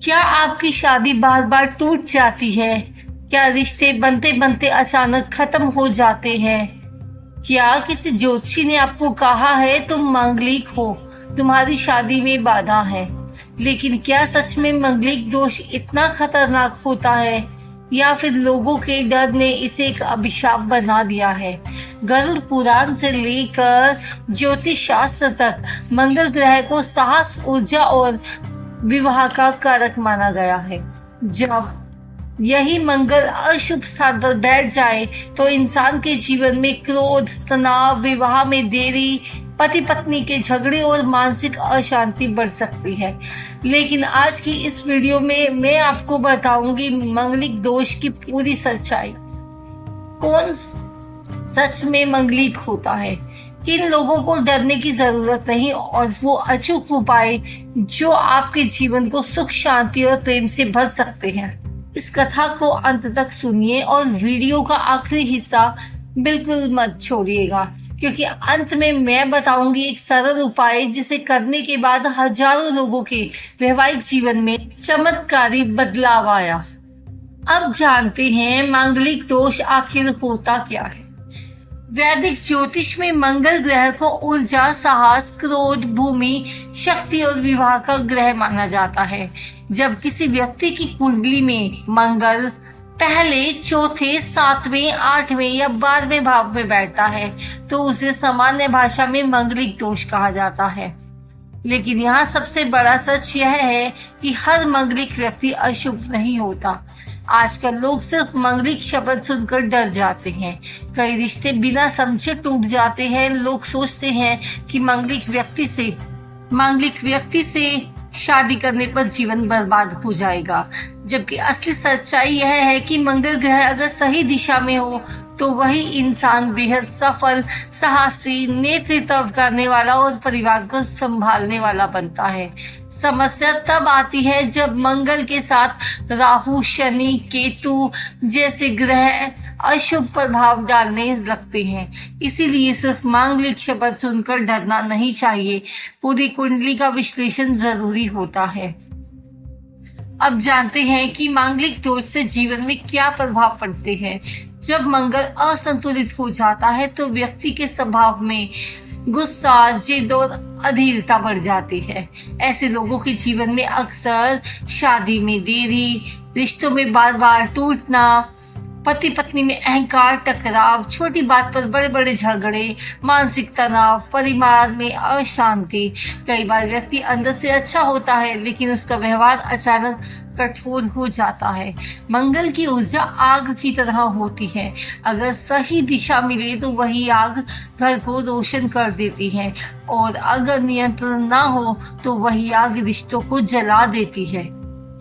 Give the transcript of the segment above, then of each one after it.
क्या आपकी शादी बार बार टूट जाती है? क्या रिश्ते बनते बनते अचानक खत्म हो जाते हैं? क्या किसी ज्योतिषी ने आपको कहा है तुम मांगलिक हो, तुम्हारी शादी में बाधा है? लेकिन क्या सच में मांगलिक दोष इतना खतरनाक होता है, या फिर लोगों के डर ने इसे एक अभिशाप बना दिया है? गरुड़ पुराण से लेकर ज्योतिष शास्त्र तक मंगल ग्रह को साहस, ऊर्जा और विवाह का कारक माना गया है। जब यही मंगल अशुभ स्थान पर बैठ जाए तो इंसान के जीवन में क्रोध, तनाव, विवाह में देरी, पति पत्नी के झगड़े और मानसिक अशांति बढ़ सकती है। लेकिन आज की इस वीडियो में मैं आपको बताऊंगी मंगलिक दोष की पूरी सच्चाई। कौन सच में मंगलिक होता है, किन लोगों को डरने की जरूरत नहीं, और वो अचूक उपाय जो आपके जीवन को सुख, शांति और प्रेम से भर सकते हैं। इस कथा को अंत तक सुनिए और वीडियो का आखिरी हिस्सा बिल्कुल मत छोड़िएगा, क्योंकि अंत में मैं बताऊंगी एक सरल उपाय जिसे करने के बाद हजारों लोगों के वैवाहिक जीवन में चमत्कारी बदलाव आया। अब जानते हैं मांगलिक दोष आखिर होता क्या है। वैदिक ज्योतिष में मंगल ग्रह को ऊर्जा, साहस, क्रोध, भूमि, शक्ति और विवाह का ग्रह माना जाता है। जब किसी व्यक्ति की कुंडली में मंगल पहले, चौथे, सातवें, आठवें या 12वें भाव में बैठता है तो उसे सामान्य भाषा में मांगलिक दोष कहा जाता है। लेकिन यहाँ सबसे बड़ा सच यह है कि हर मांगलिक व्यक्ति अशुभ नहीं होता। आजकल लोग सिर्फ मांगलिक शब्द सुनकर डर जाते हैं। कई रिश्ते बिना समझे टूट जाते हैं। लोग सोचते हैं कि मांगलिक व्यक्ति से शादी करने पर जीवन बर्बाद हो जाएगा, जबकि असली सच्चाई यह है कि मंगल ग्रह अगर सही दिशा में हो तो वही इंसान बेहद सफल, साहसी, नेतृत्व करने वाला और परिवार को संभालने वाला बनता है। समस्या तब आती है जब मंगल के साथ राहु, शनि, केतु जैसे ग्रह अशुभ प्रभाव डालने लगते हैं। इसीलिए सिर्फ मांगलिक शब्द सुनकर डरना नहीं चाहिए, पूरी कुंडली का विश्लेषण जरूरी होता है। अब जानते हैं कि मांगलिक दोष से जीवन में क्या प्रभाव पड़ते हैं। जब मंगल असंतुलित हो जाता है तो व्यक्ति के स्वभाव में गुस्सा, जिद और अधीरता बढ़ जाती है। ऐसे लोगों के जीवन में अक्सर शादी में देरी, रिश्तों में बार बार टूटना, पति पत्नी में अहंकार, टकराव, छोटी बात पर बड़े बड़े झगड़े, मानसिक तनाव, परिवार में अशांति। कई बार व्यक्ति अंदर से अच्छा होता है लेकिन उसका व्यवहार अचानक कठोर हो जाता है। मंगल की ऊर्जा आग की तरह होती है। अगर सही दिशा मिले तो वही आग घर को रोशन कर देती है, और अगर नियंत्रण ना हो तो वही आग रिश्तों को जला देती है।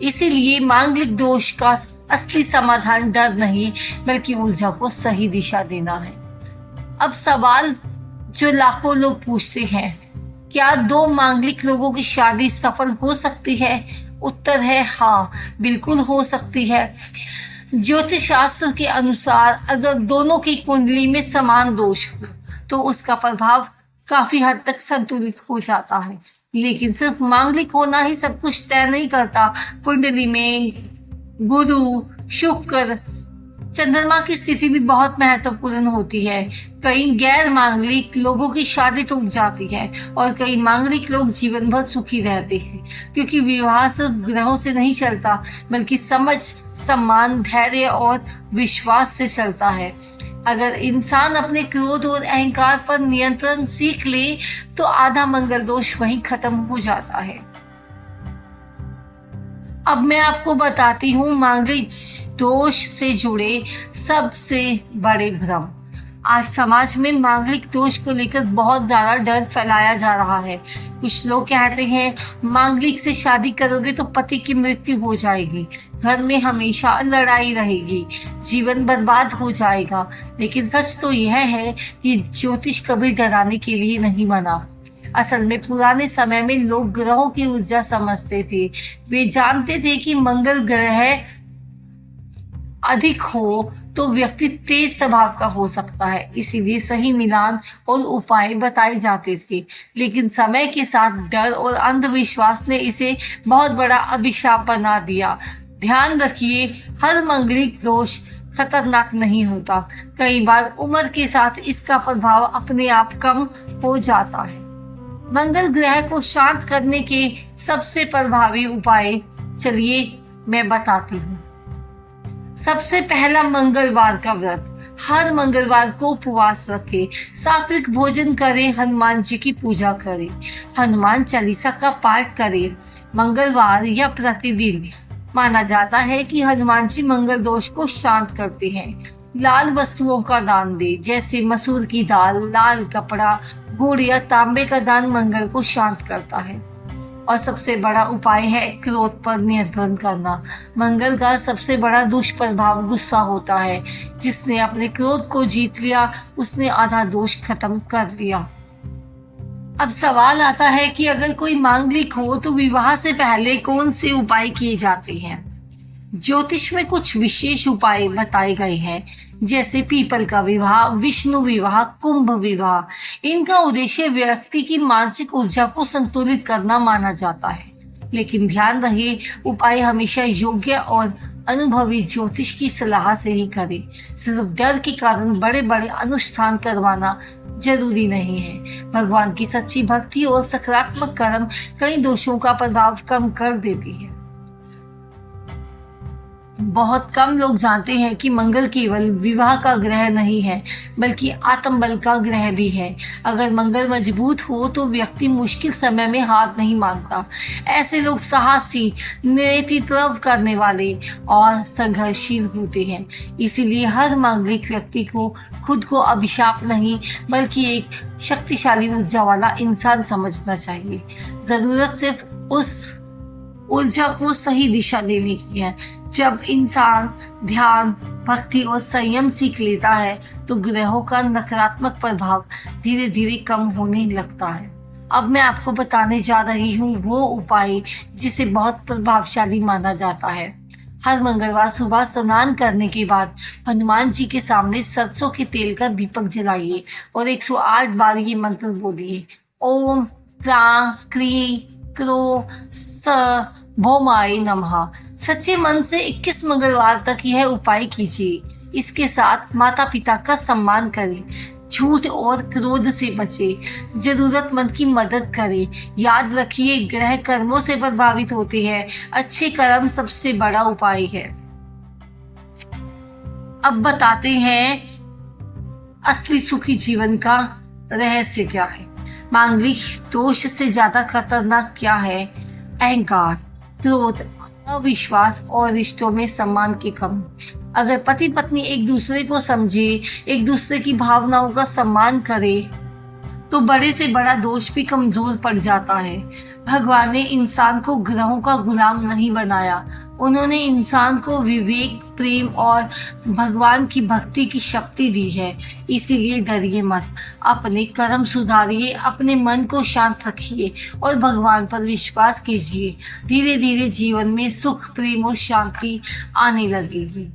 इसीलिए मांगलिक दोष का असली समाधान डर नहीं, बल्कि ऊर्जा को सही दिशा देना है। अब सवाल जो लाखों लोग पूछते हैं, क्या 2 मांगलिक लोगों की शादी सफल हो सकती है? उत्तर है हाँ, बिल्कुल हो सकती है। ज्योतिष शास्त्र के अनुसार अगर दोनों की कुंडली में समान दोष हो तो उसका प्रभाव काफी हद तक संतुलित हो जाता है। लेकिन सिर्फ मांगलिक होना ही सब कुछ तय नहीं करता। कुंडली में गुरु, शुक्र, चंद्रमा की स्थिति भी बहुत महत्वपूर्ण होती है। कई गैर मांगलिक लोगों की शादी टूट जाती है और कई मांगलिक लोग जीवन भर सुखी रहते हैं, क्योंकि विवाह सिर्फ ग्रहों से नहीं चलता, बल्कि समझ, सम्मान, धैर्य और विश्वास से चलता है। अगर इंसान अपने क्रोध और अहंकार पर नियंत्रण सीख ले तो आधा मंगल दोष वहीं खत्म हो जाता है। अब मैं आपको बताती हूँ मांगलिक दोष से जुड़े सबसे बड़े भ्रम। आज समाज में मांगलिक दोष को लेकर बहुत ज्यादा डर फैलाया जा रहा है। कुछ लोग कहते हैं मांगलिक से शादी करोगे तो पति की मृत्यु हो जाएगी, घर में हमेशा लड़ाई रहेगी, जीवन बर्बाद हो जाएगा। लेकिन सच तो यह है कि ज्योतिष कभी डराने के लिए नहीं बना। असल में पुराने समय में लोग ग्रहों की ऊर्जा समझते थे। वे जानते थे कि मंगल ग्रह अधिक हो तो व्यक्ति तेज स्वभाव का हो सकता है, इसीलिए सही मिलान और उपाय बताए जाते थे। लेकिन समय के साथ डर और अंधविश्वास ने इसे बहुत बड़ा अभिशाप बना दिया। ध्यान रखिए, हर मांगलिक दोष खतरनाक नहीं होता। कई बार उम्र के साथ इसका प्रभाव अपने आप कम हो जाता है। मंगल ग्रह को शांत करने के सबसे प्रभावी उपाय चलिए मैं बताती हूँ। सबसे पहला, मंगलवार का व्रत। हर मंगलवार को उपवास रखें, सात्विक भोजन करें, हनुमान जी की पूजा करें, हनुमान चालीसा का पाठ करें। मंगलवार या प्रतिदिन माना जाता है कि हनुमान जी मंगल दोष को शांत करते हैं। लाल वस्तुओं का दान दे, जैसे मसूर की दाल, लाल कपड़ा, गुड़ या तांबे का दान मंगल को शांत करता है। और सबसे बड़ा उपाय है क्रोध पर नियंत्रण करना। मंगल का सबसे बड़ा दुष्प्रभाव गुस्सा होता है। जिसने अपने क्रोध को जीत लिया उसने आधा दोष खत्म कर लिया। अब सवाल आता है कि अगर कोई मांगलिक हो तो विवाह से पहले कौन से उपाय किए जाते हैं। ज्योतिष में कुछ विशेष उपाय बताए गए हैं, जैसे पीपल का विवाह, विष्णु विवाह, कुंभ विवाह। इनका उद्देश्य व्यक्ति की मानसिक ऊर्जा को संतुलित करना माना जाता है। लेकिन ध्यान रहे, उपाय हमेशा योग्य और अनुभवी ज्योतिष की सलाह से ही करें। सिर्फ डर के कारण बड़े बड़े अनुष्ठान करवाना जरूरी नहीं है। भगवान की सच्ची भक्ति और सकारात्मक कर्म कई दोषों का प्रभाव कम कर देती है। बहुत कम लोग जानते हैं कि मंगल केवल विवाह का ग्रह नहीं है, बल्कि आत्मबल का ग्रह भी है। अगर मंगल मजबूत हो तो व्यक्ति मुश्किल समय में हार नहीं मानता। ऐसे लोग साहसी, नेतृत्व करने वाले और संघर्षशील होते हैं। इसीलिए हर मांगलिक व्यक्ति को खुद को अभिशाप नहीं, बल्कि एक शक्तिशाली ऊर्जा वाला इंसान समझना चाहिए। जरूरत सिर्फ उस ऊर्जा को सही दिशा देने की है। जब इंसान ध्यान, भक्ति और संयम सीख लेता है तो ग्रहों का नकारात्मक प्रभाव धीरे धीरे कम होने लगता है। अब मैं आपको बताने जा रही हूँ वो उपाय जिसे बहुत प्रभावशाली माना जाता है। हर मंगलवार सुबह स्नान करने के बाद हनुमान जी के सामने सरसों के तेल का दीपक जलाइए और 108 बार ये मंत्र बोलिए। ओम क्रां क्री क्रो स भौमाय नमः। सच्चे मन से 21 मंगलवार तक यह उपाय कीजिए। इसके साथ माता पिता का सम्मान करें, झूठ और क्रोध से बचें, जरूरतमंद की मदद करें। याद रखिए, ग्रह कर्मों से प्रभावित होते हैं, अच्छे कर्म सबसे बड़ा उपाय है। अब बताते हैं असली सुखी जीवन का रहस्य क्या है। मांगलिक दोष से ज्यादा खतरनाक क्या है? अहंकार, क्रोध, अविश्वास और रिश्तों में सम्मान की कमी। अगर पति पत्नी एक दूसरे को समझे, एक दूसरे की भावनाओं का सम्मान करे, तो बड़े से बड़ा दोष भी कमजोर पड़ जाता है। भगवान ने इंसान को ग्रहों का गुलाम नहीं बनाया। उन्होंने इंसान को विवेक, प्रेम और भगवान की भक्ति की शक्ति दी है। इसीलिए डरिए मत, अपने कर्म सुधारिए, अपने मन को शांत रखिए और भगवान पर विश्वास कीजिए। धीरे धीरे जीवन में सुख, प्रेम और शांति आने लगेगी।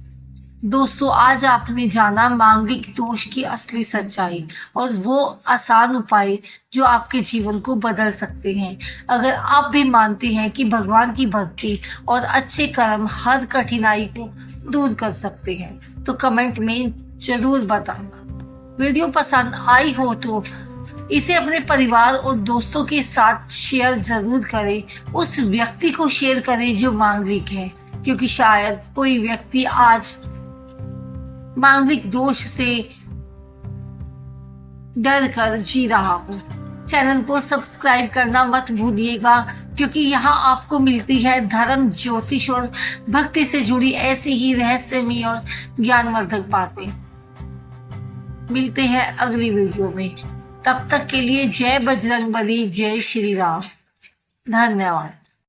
दोस्तों, आज आपने जाना मांगलिक दोष की असली सच्चाई और वो आसान उपाय जो आपके जीवन को बदल सकते हैं। अगर आप भी मानते हैं कि भगवान की भक्ति और अच्छे कर्म हर कठिनाई को दूर कर सकते हैं, तो कमेंट में जरूर बताना। वीडियो पसंद आई हो तो इसे अपने परिवार और दोस्तों के साथ शेयर जरूर करें। उस व्यक्ति को शेयर करें जो मांगलिक है, क्योंकि शायद कोई व्यक्ति आज मांगलिक दोष से डर कर जी रहा हो। चैनल को सब्सक्राइब करना मत भूलिएगा, क्योंकि यहाँ आपको मिलती है धर्म, ज्योतिष और भक्ति से जुड़ी ऐसी ही रहस्यमयी और ज्ञानवर्धक बातें। मिलते हैं अगली वीडियो में। तब तक के लिए जय बजरंगबली, जय श्री राम। धन्यवाद।